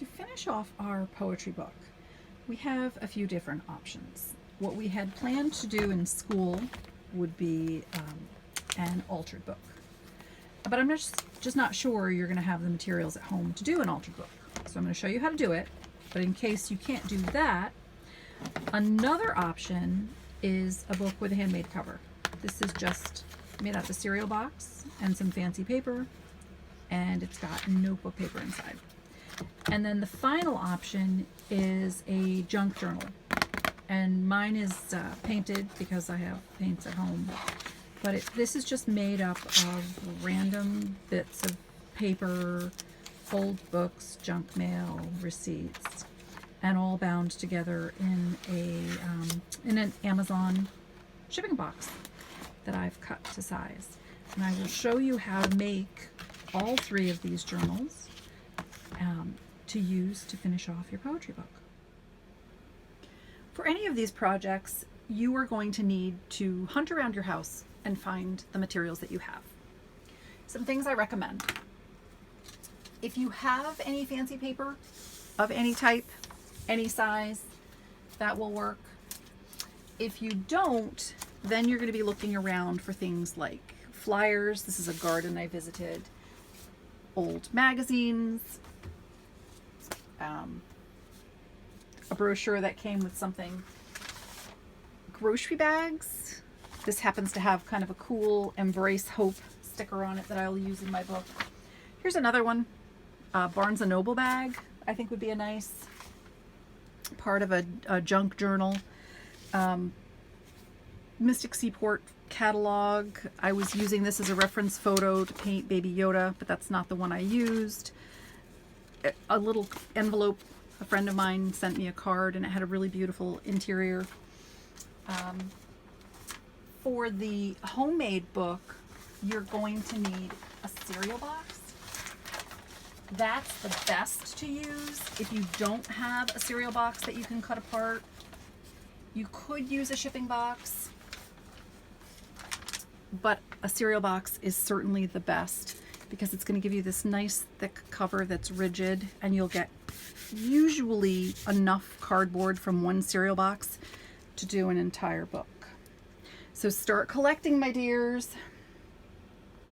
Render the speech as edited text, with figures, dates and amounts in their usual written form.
to finish off our poetry book, we have a few different options. What we had planned to do in school would be an altered book. But I'm just not sure you're going to have the materials at home to do an altered book. So I'm going to show you how to do it. But in case you can't do that, another option is a book with a handmade cover. This is just made out of a cereal box and some fancy paper, and it's got notebook paper inside. And then the final option is a junk journal. And mine is painted because I have paints at home. But this is just made up of random bits of paper, old books, junk mail, receipts, and all bound together in an Amazon shipping box that I've cut to size. And I will show you how to make all three of these journals to use to finish off your poetry book. For any of these projects, you are going to need to hunt around your house and find the materials that you have. Some things I recommend. If you have any fancy paper of any type, any size, that will work. If you don't, then you're going to be looking around for things like flyers. This is a garden I visited. Old magazines. A brochure that came with something. Grocery bags. This happens to have kind of a cool Embrace Hope sticker on it that I'll use in my book. Here's another one. Barnes & Noble bag, I think would be a nice part of a junk journal. Mystic Seaport catalog. I was using this as a reference photo to paint Baby Yoda, but that's not the one I used. A little envelope. A friend of mine sent me a card and it had a really beautiful interior. For the homemade book, you're going to need a cereal box. That's the best to use. If you don't have a cereal box that you can cut apart, you could use a shipping box, but a cereal box is certainly the best because it's going to give you this nice thick cover that's rigid, and you'll get usually enough cardboard from one cereal box to do an entire book. So start collecting, my dears.